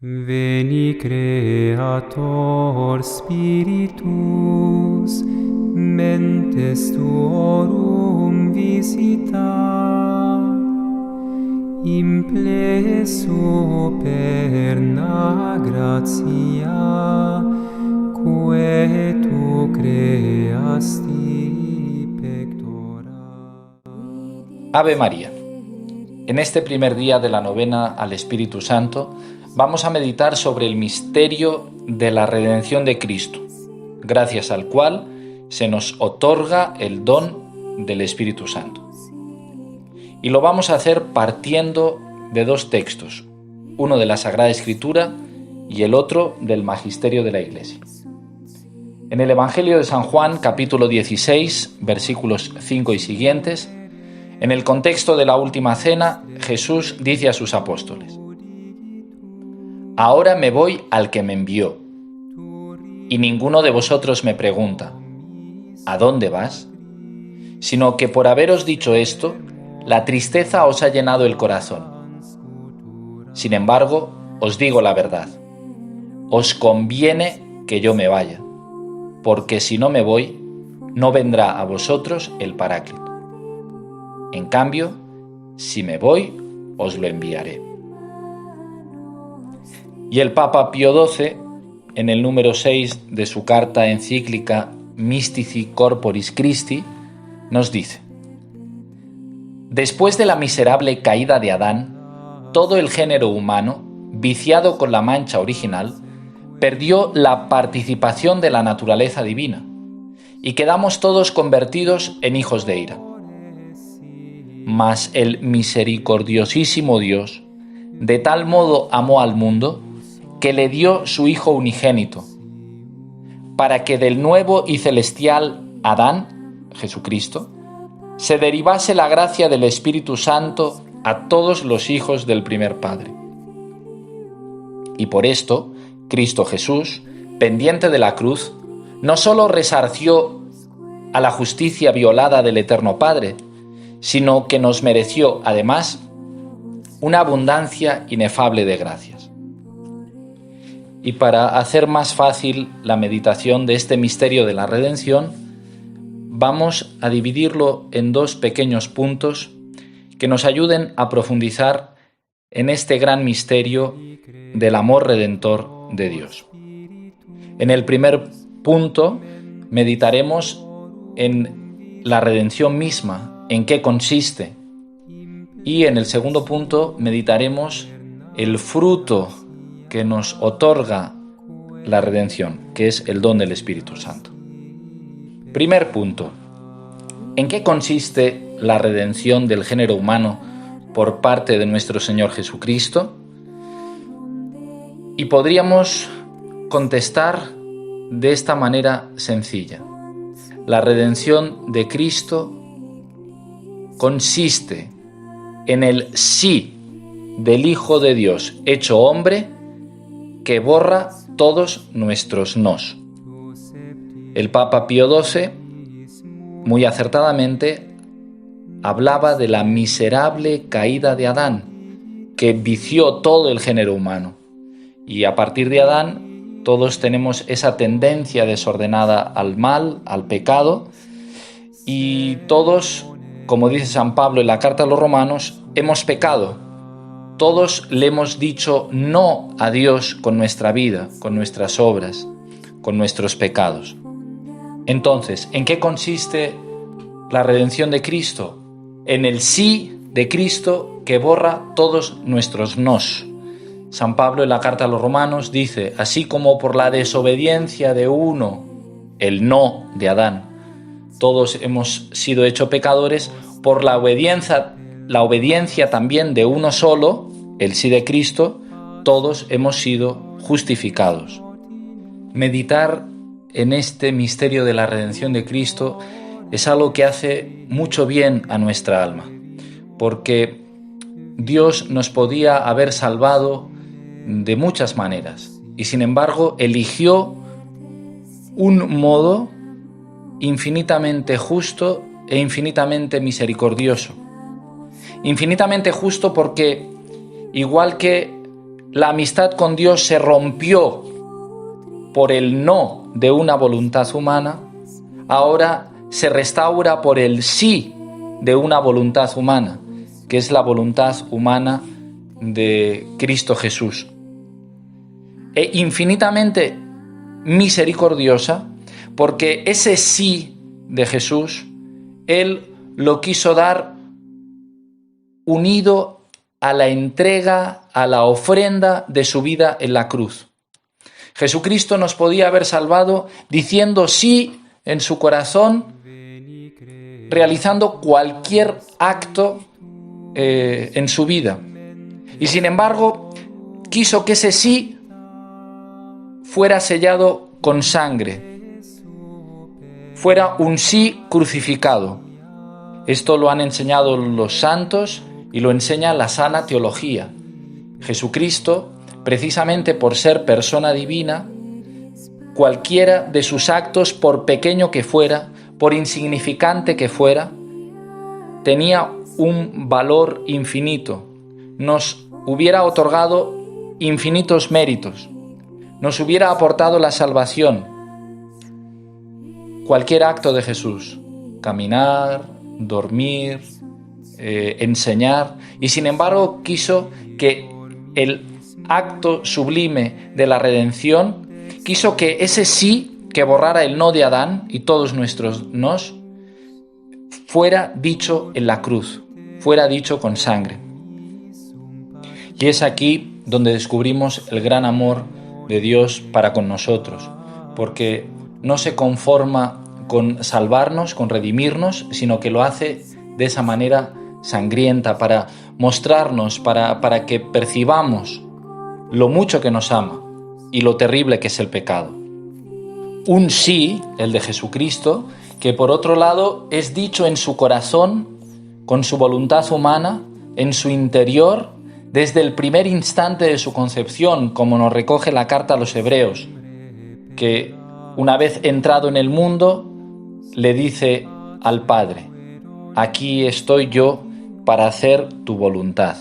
Veni Creator Spiritus, mentes tuorum visita, impleso perna gratia, quae tu creasti pectora. Ave María. En este primer día de la novena al Espíritu Santo, vamos a meditar sobre el misterio de la redención de Cristo, gracias al cual se nos otorga el don del Espíritu Santo. Y lo vamos a hacer partiendo de dos textos, uno de la Sagrada Escritura y el otro del Magisterio de la Iglesia. En el Evangelio de San Juan, capítulo 16, versículos 5 y siguientes, en el contexto de la última cena, Jesús dice a sus apóstoles: Ahora me voy al que me envió, y ninguno de vosotros me pregunta, ¿a dónde vas? Sino que por haberos dicho esto, la tristeza os ha llenado el corazón. Sin embargo, os digo la verdad, os conviene que yo me vaya, porque si no me voy, no vendrá a vosotros el Paráclito. En cambio, si me voy, os lo enviaré. Y el Papa Pío XII, en el número 6 de su carta encíclica Mystici Corporis Christi, nos dice: Después de la miserable caída de Adán, todo el género humano, viciado con la mancha original, perdió la participación de la naturaleza divina, y quedamos todos convertidos en hijos de ira. Mas el misericordiosísimo Dios de tal modo amó al mundo que le dio su Hijo unigénito, para que del nuevo y celestial Adán, Jesucristo, se derivase la gracia del Espíritu Santo a todos los hijos del primer Padre. Y por esto, Cristo Jesús, pendiente de la cruz, no solo resarció a la justicia violada del Eterno Padre, sino que nos mereció, además, una abundancia inefable de gracias. Y para hacer más fácil la meditación de este misterio de la redención, vamos a dividirlo en dos pequeños puntos que nos ayuden a profundizar en este gran misterio del amor redentor de Dios. En el primer punto meditaremos en la redención misma, en qué consiste. Y en el segundo punto meditaremos el fruto que nos otorga la redención, que es el don del Espíritu Santo. Primer punto: ¿en qué consiste la redención del género humano por parte de nuestro Señor Jesucristo? Y podríamos contestar de esta manera sencilla: la redención de Cristo consiste en el sí del Hijo de Dios hecho hombre, que borra todos nuestros nos. El Papa Pío XII, muy acertadamente, hablaba de la miserable caída de Adán, que vició todo el género humano. Y a partir de Adán, todos tenemos esa tendencia desordenada al mal, al pecado, y todos, como dice San Pablo en la carta a los Romanos, hemos pecado. Todos le hemos dicho no a Dios con nuestra vida, con nuestras obras, con nuestros pecados. Entonces, ¿en qué consiste la redención de Cristo? En el sí de Cristo que borra todos nuestros nos. San Pablo en la carta a los Romanos dice: así como por la desobediencia de uno, el no de Adán, todos hemos sido hechos pecadores, por la obediencia también de uno solo, el sí de Cristo, todos hemos sido justificados. Meditar en este misterio de la redención de Cristo es algo que hace mucho bien a nuestra alma, porque Dios nos podía haber salvado de muchas maneras y sin embargo eligió un modo infinitamente justo e infinitamente misericordioso. Infinitamente justo porque, igual que la amistad con Dios se rompió por el no de una voluntad humana, ahora se restaura por el sí de una voluntad humana, que es la voluntad humana de Cristo Jesús. E infinitamente misericordiosa, porque ese sí de Jesús, Él lo quiso dar unido a la entrega, a la ofrenda de su vida en la cruz. Jesucristo nos podía haber salvado diciendo sí en su corazón, realizando cualquier acto en su vida. Y sin embargo, quiso que ese sí fuera sellado con sangre, fuera un sí crucificado. Esto lo han enseñado los santos y lo enseña la sana teología. Jesucristo, precisamente por ser persona divina, cualquiera de sus actos, por pequeño que fuera, por insignificante que fuera, tenía un valor infinito. Nos hubiera otorgado infinitos méritos. Nos hubiera aportado la salvación. Cualquier acto de Jesús, caminar, dormir, enseñar, y sin embargo quiso que el acto sublime de la redención, quiso que ese sí que borrara el no de Adán y todos nuestros nos, fuera dicho en la cruz, fuera dicho con sangre. Y es aquí donde descubrimos el gran amor de Dios para con nosotros, porque no se conforma con salvarnos, con redimirnos, sino que lo hace de esa manera sangrienta, para mostrarnos, para que percibamos lo mucho que nos ama y lo terrible que es el pecado. Un sí, el de Jesucristo, que por otro lado es dicho en su corazón, con su voluntad humana, en su interior, desde el primer instante de su concepción, como nos recoge la carta a los Hebreos, que una vez entrado en el mundo, le dice al Padre: aquí estoy yo para hacer tu voluntad.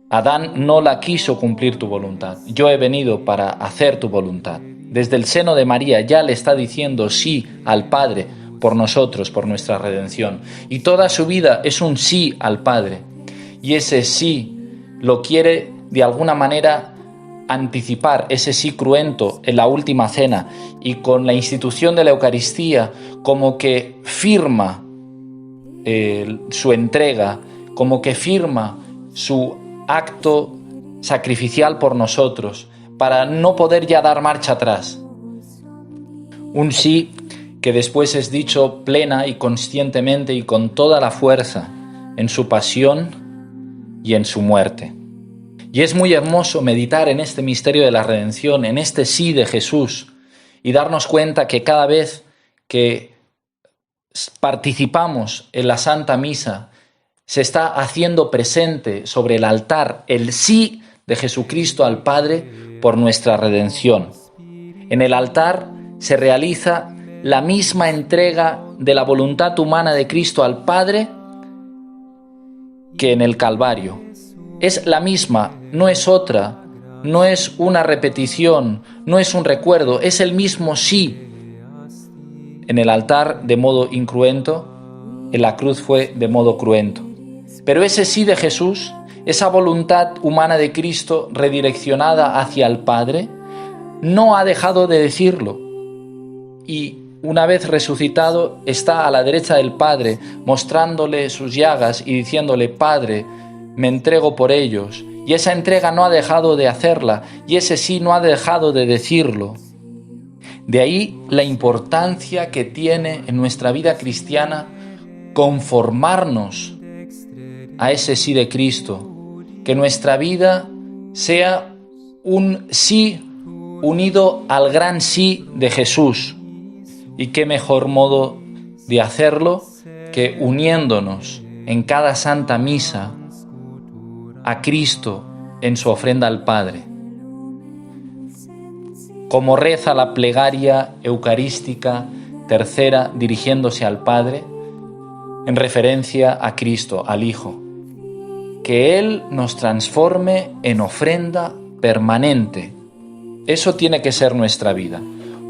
Adán no la quiso cumplir tu voluntad. Yo he venido para hacer tu voluntad. Desde el seno de María ya le está diciendo sí al Padre por nosotros, por nuestra redención. Y toda su vida es un sí al Padre. Y ese sí lo quiere de alguna manera anticipar, ese sí cruento en la última cena, y con la institución de la Eucaristía como que firma su entrega, como que firma su acto sacrificial por nosotros, para no poder ya dar marcha atrás. Un sí que después es dicho plena y conscientemente y con toda la fuerza en su pasión y en su muerte. Y es muy hermoso meditar en este misterio de la redención, en este sí de Jesús, y darnos cuenta que cada vez que participamos en la Santa Misa, se está haciendo presente sobre el altar el sí de Jesucristo al Padre por nuestra redención. En el altar se realiza la misma entrega de la voluntad humana de Cristo al Padre que en el Calvario. Es la misma, no es otra, no es una repetición, no es un recuerdo, es el mismo sí. En el altar de modo incruento, en la cruz fue de modo cruento. Pero ese sí de Jesús, esa voluntad humana de Cristo redireccionada hacia el Padre, no ha dejado de decirlo. Y una vez resucitado, está a la derecha del Padre, mostrándole sus llagas y diciéndole: Padre, me entrego por ellos. Y esa entrega no ha dejado de hacerla, y ese sí no ha dejado de decirlo. De ahí la importancia que tiene en nuestra vida cristiana conformarnos a ese sí de Cristo, que nuestra vida sea un sí unido al gran sí de Jesús. Y qué mejor modo de hacerlo que uniéndonos en cada Santa Misa a Cristo en su ofrenda al Padre. Como reza la plegaria eucarística tercera dirigiéndose al Padre, en referencia a Cristo, al Hijo: que Él nos transforme en ofrenda permanente. Eso tiene que ser nuestra vida.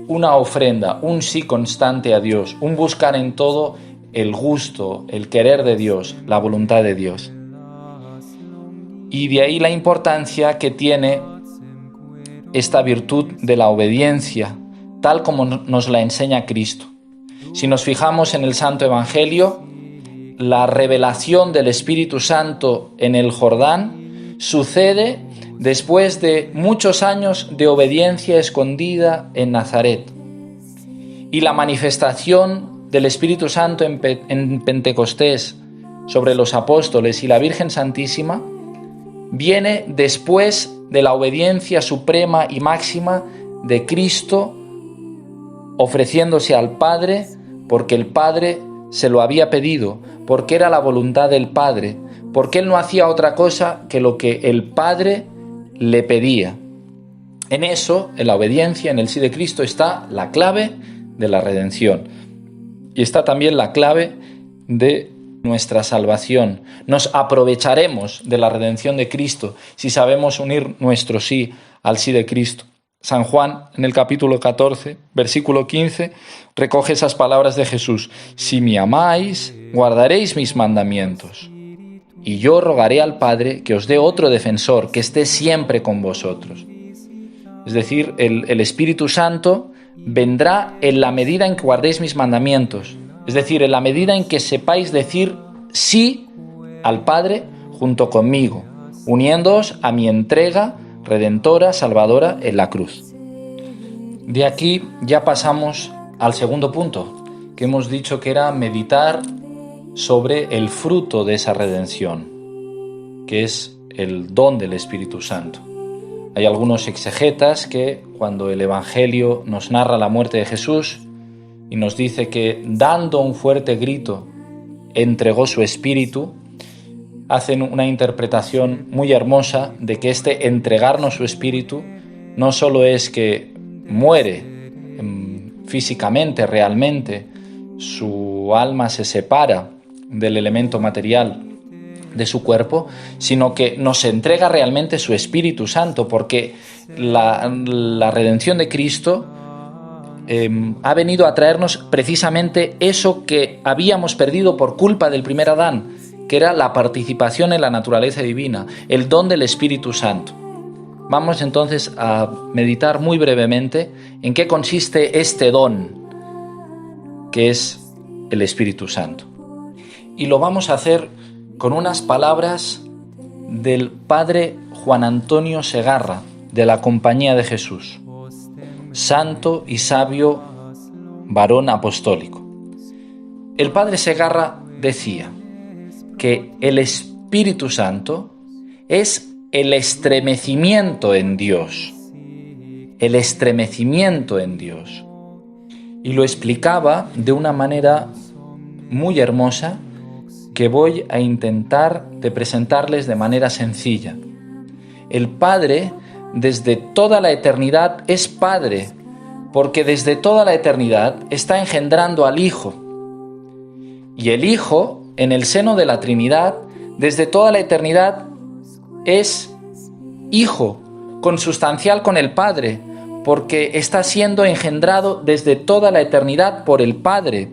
Una ofrenda, un sí constante a Dios, un buscar en todo el gusto, el querer de Dios, la voluntad de Dios. Y de ahí la importancia que tiene esta virtud de la obediencia, tal como nos la enseña Cristo. Si nos fijamos en el Santo Evangelio, la revelación del Espíritu Santo en el Jordán sucede después de muchos años de obediencia escondida en Nazaret. Y la manifestación del Espíritu Santo en Pentecostés sobre los apóstoles y la Virgen Santísima viene después de la obediencia suprema y máxima de Cristo ofreciéndose al Padre porque el Padre se lo había pedido, porque era la voluntad del Padre, porque Él no hacía otra cosa que lo que el Padre le pedía. En eso, en la obediencia, en el sí de Cristo, está la clave de la redención. Y está también la clave de nuestra salvación. Nos aprovecharemos de la redención de Cristo si sabemos unir nuestro sí al sí de Cristo. San Juan, en el capítulo 14, versículo 15, recoge esas palabras de Jesús. Si me amáis, guardaréis mis mandamientos. Y yo rogaré al Padre que os dé otro defensor, que esté siempre con vosotros. Es decir, el Espíritu Santo vendrá en la medida en que guardéis mis mandamientos. Es decir, en la medida en que sepáis decir sí al Padre junto conmigo, uniéndoos a mi entrega redentora, salvadora en la cruz. De aquí ya pasamos al segundo punto, que hemos dicho que era meditar sobre el fruto de esa redención, que es el don del Espíritu Santo. Hay algunos exegetas que cuando el Evangelio nos narra la muerte de Jesús y nos dice que dando un fuerte grito entregó su espíritu, hacen una interpretación muy hermosa de que este entregarnos su espíritu no solo es que muere físicamente, realmente, su alma se separa del elemento material de su cuerpo, sino que nos entrega realmente su Espíritu Santo, porque la redención de Cristo ha venido a traernos precisamente eso que habíamos perdido por culpa del primer Adán, que era la participación en la naturaleza divina, el don del Espíritu Santo. Vamos entonces a meditar muy brevemente en qué consiste este don, que es el Espíritu Santo. Y lo vamos a hacer con unas palabras del Padre Juan Antonio Segarra, de la Compañía de Jesús, santo y sabio varón apostólico. El Padre Segarra decía que el Espíritu Santo es el estremecimiento en Dios. El estremecimiento en Dios. Y lo explicaba de una manera muy hermosa que voy a intentar de presentarles de manera sencilla. El Padre, desde toda la eternidad, es Padre, porque desde toda la eternidad está engendrando al Hijo. Y el Hijo, en el seno de la Trinidad, desde toda la eternidad, es Hijo, consustancial con el Padre, porque está siendo engendrado desde toda la eternidad por el Padre.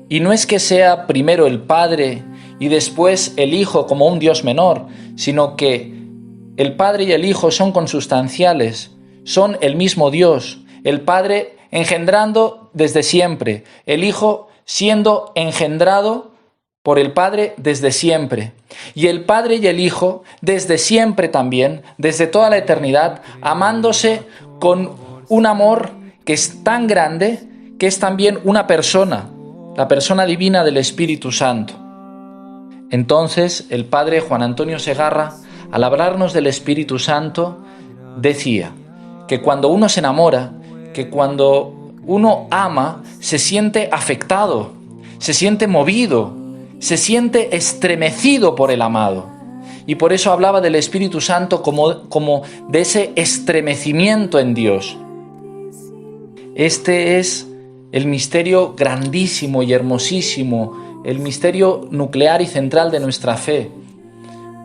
Y no es que sea primero el Padre y después el Hijo como un Dios menor, sino que el Padre y el Hijo son consustanciales, son el mismo Dios, el Padre engendrando desde siempre, el Hijo siendo engendrado por el Padre desde siempre. Y el Padre y el Hijo desde siempre también, desde toda la eternidad, amándose con un amor que es tan grande que es también una persona, la persona divina del Espíritu Santo. Entonces el Padre Juan Antonio Segarra, al hablarnos del Espíritu Santo, decía que cuando uno se enamora, que cuando uno ama, se siente afectado, se siente movido, se siente estremecido por el amado. Y por eso hablaba del Espíritu Santo como de ese estremecimiento en Dios. Este es el misterio grandísimo y hermosísimo, el misterio nuclear y central de nuestra fe.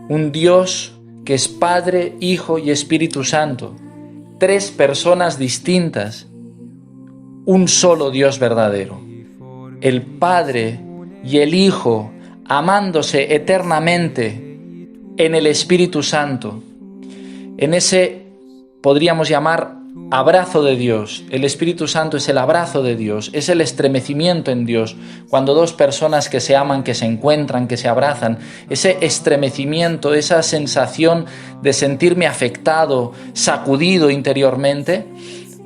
Un Dios que es Padre, Hijo y Espíritu Santo, 3 personas distintas, un solo Dios verdadero, el Padre y el Hijo amándose eternamente en el Espíritu Santo, en ese, podríamos llamar, abrazo de Dios. El Espíritu Santo es el abrazo de Dios, es el estremecimiento en Dios. Cuando 2 personas que se aman, que se encuentran, que se abrazan, ese estremecimiento, esa sensación de sentirme afectado, sacudido interiormente,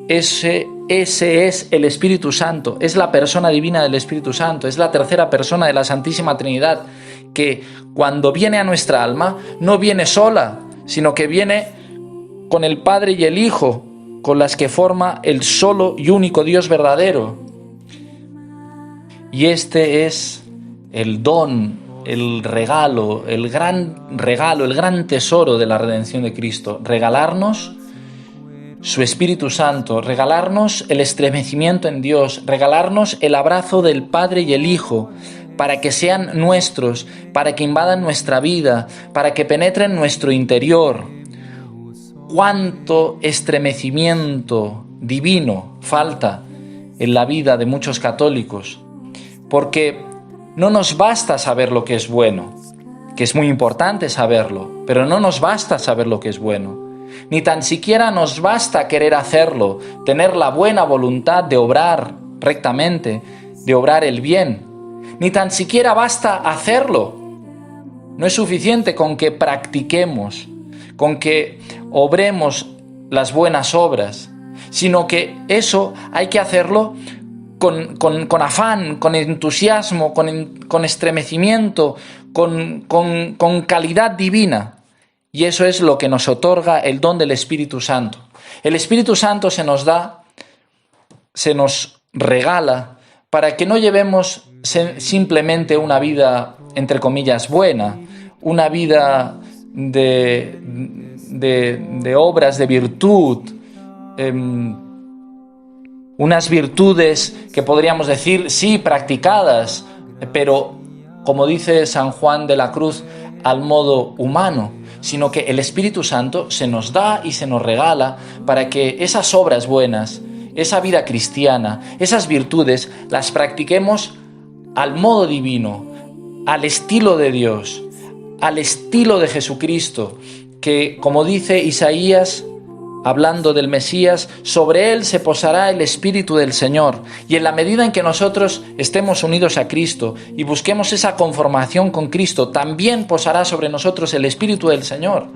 ese es el Espíritu Santo, es la persona divina del Espíritu Santo, es la tercera persona de la Santísima Trinidad, que cuando viene a nuestra alma, no viene sola, sino que viene con el Padre y el Hijo, con las que forma el solo y único Dios verdadero. Y este es el don, el regalo, el gran tesoro de la redención de Cristo, regalarnos su Espíritu Santo, regalarnos el estremecimiento en Dios, regalarnos el abrazo del Padre y el Hijo, para que sean nuestros, para que invadan nuestra vida, para que penetren nuestro interior. Cuánto estremecimiento divino falta en la vida de muchos católicos, porque no nos basta saber lo que es bueno, que es muy importante saberlo, pero no nos basta saber lo que es bueno, ni tan siquiera nos basta querer hacerlo, tener la buena voluntad de obrar rectamente, de obrar el bien, ni tan siquiera basta hacerlo. No es suficiente con que practiquemos, con que obremos las buenas obras, sino que eso hay que hacerlo con afán, con entusiasmo, con estremecimiento, con calidad divina. Y eso es lo que nos otorga el don del Espíritu Santo. El Espíritu Santo se nos da, se nos regala, para que no llevemos simplemente una vida, entre comillas, buena, una vida de obras de virtud, unas virtudes que podríamos decir, sí, practicadas, pero, como dice San Juan de la Cruz, al modo humano, sino que el Espíritu Santo se nos da y se nos regala para que esas obras buenas, esa vida cristiana, esas virtudes, las practiquemos al modo divino, al estilo de Dios, al estilo de Jesucristo, que, como dice Isaías, hablando del Mesías, sobre él se posará el Espíritu del Señor. Y en la medida en que nosotros estemos unidos a Cristo y busquemos esa conformación con Cristo, también posará sobre nosotros el Espíritu del Señor,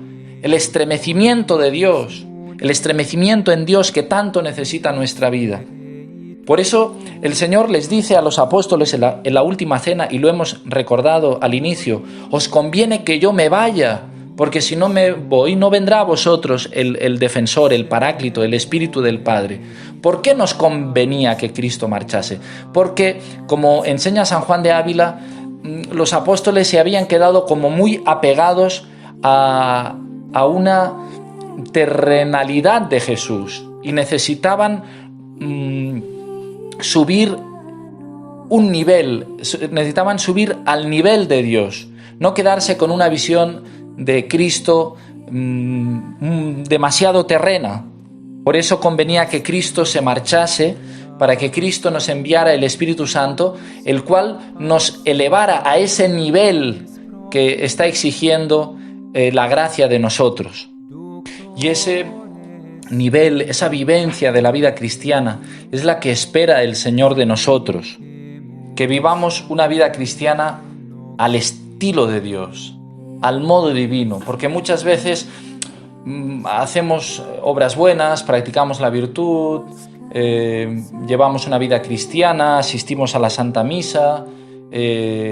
el estremecimiento de Dios, el estremecimiento en Dios que tanto necesita nuestra vida. Por eso el Señor les dice a los apóstoles en la última cena, y lo hemos recordado al inicio, os conviene que yo me vaya, porque si no me voy, no vendrá a vosotros el defensor, el paráclito, el Espíritu del Padre. ¿Por qué nos convenía que Cristo marchase? Porque, como enseña San Juan de Ávila, los apóstoles se habían quedado como muy apegados a una terrenalidad de Jesús y necesitaban subir un nivel, necesitaban subir al nivel de Dios, no quedarse con una visión de Cristo demasiado terrena. Por eso convenía que Cristo se marchase, para que Cristo nos enviara el Espíritu Santo, el cual nos elevara a ese nivel que está exigiendo la gracia de nosotros. Y ese nivel, esa vivencia de la vida cristiana es la que espera el Señor de nosotros, que vivamos una vida cristiana al estilo de Dios, al modo divino, porque muchas veces hacemos obras buenas, practicamos la virtud, llevamos una vida cristiana, asistimos a la Santa Misa,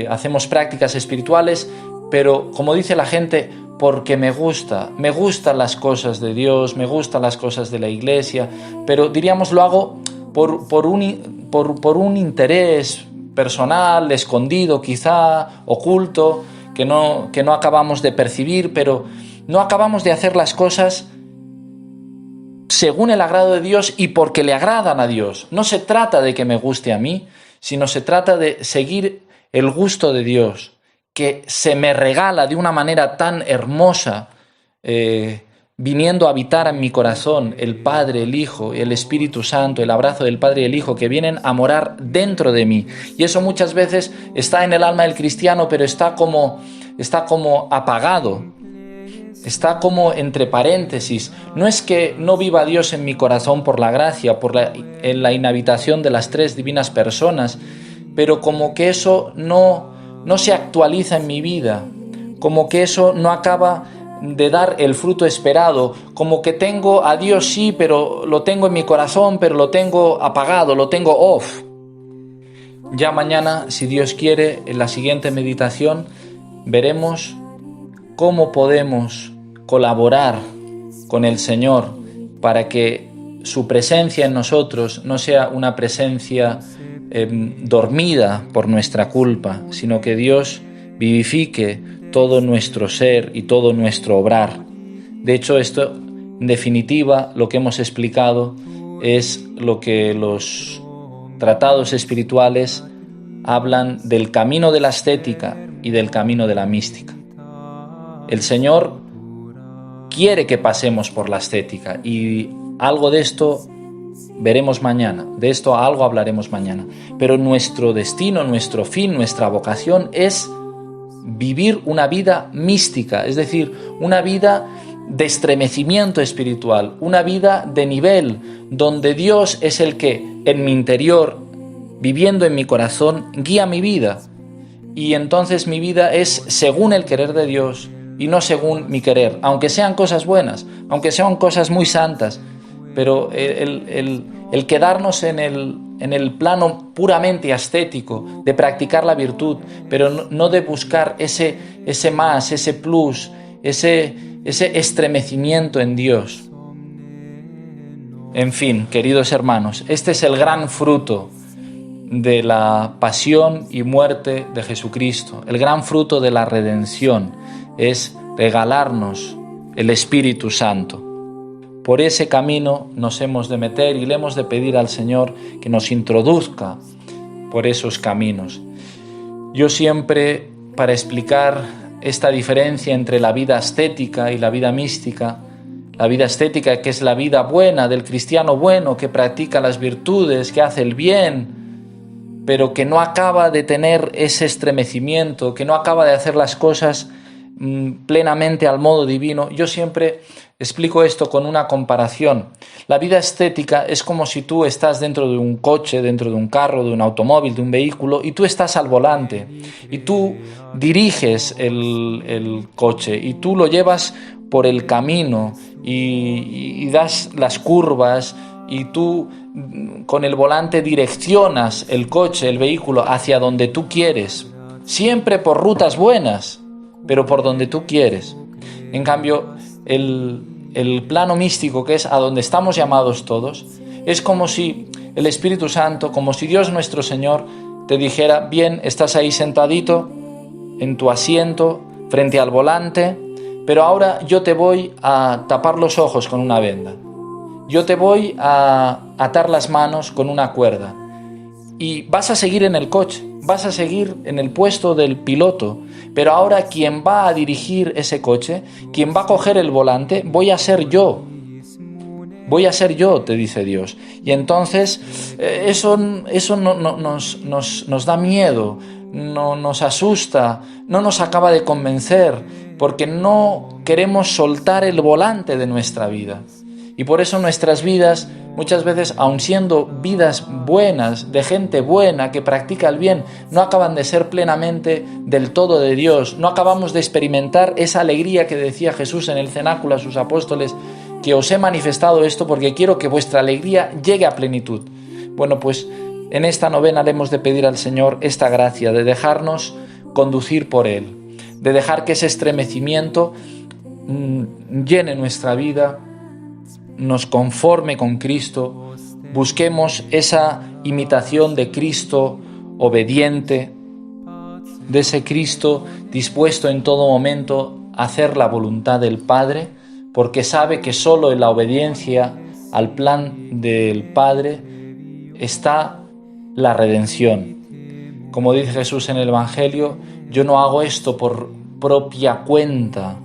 hacemos prácticas espirituales, pero como dice la gente, porque me gustan las cosas de Dios, me gustan las cosas de la Iglesia, pero diríamos lo hago por un interés personal, escondido quizá, oculto, que no acabamos de percibir, pero no acabamos de hacer las cosas según el agrado de Dios y porque le agradan a Dios. No se trata de que me guste a mí, sino se trata de seguir el gusto de Dios, que se me regala de una manera tan hermosa viniendo a habitar en mi corazón el Padre, el Hijo y el Espíritu Santo, el abrazo del Padre y el Hijo que vienen a morar dentro de mí. Y eso muchas veces está en el alma del cristiano, pero está como apagado, está como entre paréntesis. No es que no viva Dios en mi corazón por la gracia, en la inhabitación de las tres divinas personas, pero como que eso no se actualiza en mi vida, como que eso no acaba de dar el fruto esperado, como que tengo a Dios sí, pero lo tengo en mi corazón, pero lo tengo apagado, lo tengo off. Ya mañana, si Dios quiere, en la siguiente meditación veremos cómo podemos colaborar con el Señor para que su presencia en nosotros no sea una presencia dormida por nuestra culpa, sino que Dios vivifique todo nuestro ser y todo nuestro obrar. De hecho, esto, en definitiva, lo que hemos explicado es lo que los tratados espirituales hablan del camino de la ascética y del camino de la mística. El Señor quiere que pasemos por la ascética y algo de esto veremos mañana, de esto algo hablaremos mañana. Pero nuestro destino, nuestro fin, nuestra vocación es vivir una vida mística, es decir, una vida de estremecimiento espiritual, una vida de nivel, donde Dios es el que en mi interior, viviendo en mi corazón, guía mi vida. Y entonces mi vida es según el querer de Dios y no según mi querer, aunque sean cosas buenas, aunque sean cosas muy santas, pero el quedarnos en el plano puramente ascético, de practicar la virtud, pero no de buscar ese más, ese plus, ese estremecimiento en Dios. En fin, queridos hermanos, este es el gran fruto de la pasión y muerte de Jesucristo. El gran fruto de la redención es regalarnos el Espíritu Santo. Por ese camino nos hemos de meter y le hemos de pedir al Señor que nos introduzca por esos caminos. Yo siempre, para explicar esta diferencia entre la vida ascética y la vida mística, la vida ascética, que es la vida buena del cristiano bueno, que practica las virtudes, que hace el bien, pero que no acaba de tener ese estremecimiento, que no acaba de hacer las cosas plenamente al modo divino. Yo siempre explico esto con una comparación. La vida ascética es como si tú estás dentro de un coche, dentro de un carro, de un automóvil, de un vehículo, y tú estás al volante, y tú diriges el coche, y tú lo llevas por el camino, y das las curvas, y tú con el volante direccionas el coche, el vehículo, hacia donde tú quieres, siempre por rutas buenas, pero por donde tú quieres. En cambio, el plano místico, que es a donde estamos llamados todos, es como si el Espíritu Santo, como si Dios nuestro Señor te dijera: bien, estás ahí sentadito en tu asiento frente al volante, pero ahora yo te voy a tapar los ojos con una venda, yo te voy a atar las manos con una cuerda, y vas a seguir en el coche, vas a seguir en el puesto del piloto, pero ahora quien va a dirigir ese coche, quien va a coger el volante, voy a ser yo, te dice Dios. Y entonces eso nos da miedo, nos asusta, no nos acaba de convencer, porque no queremos soltar el volante de nuestra vida. Y por eso nuestras vidas, muchas veces, aun siendo vidas buenas, de gente buena, que practica el bien, no acaban de ser plenamente del todo de Dios. No acabamos de experimentar esa alegría que decía Jesús en el cenáculo a sus apóstoles: que os he manifestado esto porque quiero que vuestra alegría llegue a plenitud. Bueno, pues en esta novena le hemos de pedir al Señor esta gracia de dejarnos conducir por Él, de dejar que ese estremecimiento llene nuestra vida, nos conforme con Cristo, busquemos esa imitación de Cristo obediente, de ese Cristo dispuesto en todo momento a hacer la voluntad del Padre, porque sabe que solo en la obediencia al plan del Padre está la redención. Como dice Jesús en el Evangelio: yo no hago esto por propia cuenta,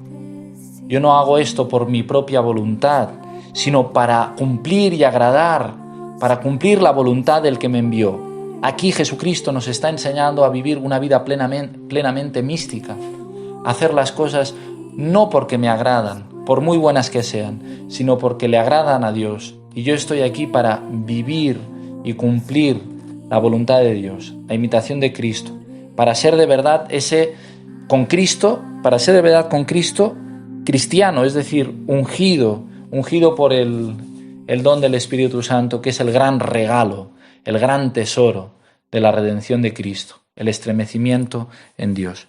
Yo no hago esto por mi propia voluntad, sino para cumplir y agradar, para cumplir la voluntad del que me envió. Aquí Jesucristo nos está enseñando a vivir una vida plenamente mística, a hacer las cosas no porque me agradan, por muy buenas que sean, sino porque le agradan a Dios. Y yo estoy aquí para vivir y cumplir la voluntad de Dios, la imitación de Cristo, para ser de verdad con Cristo cristiano, es decir, ungido por el don del Espíritu Santo, que es el gran regalo, el gran tesoro de la redención de Cristo, el estremecimiento en Dios.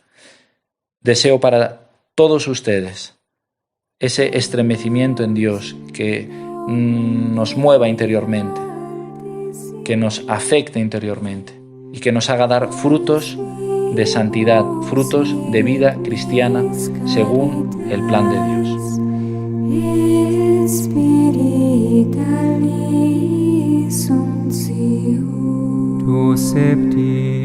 Deseo para todos ustedes ese estremecimiento en Dios que nos mueva interiormente, que nos afecte interiormente y que nos haga dar frutos de santidad, frutos de vida cristiana según el plan de Dios. Tu septi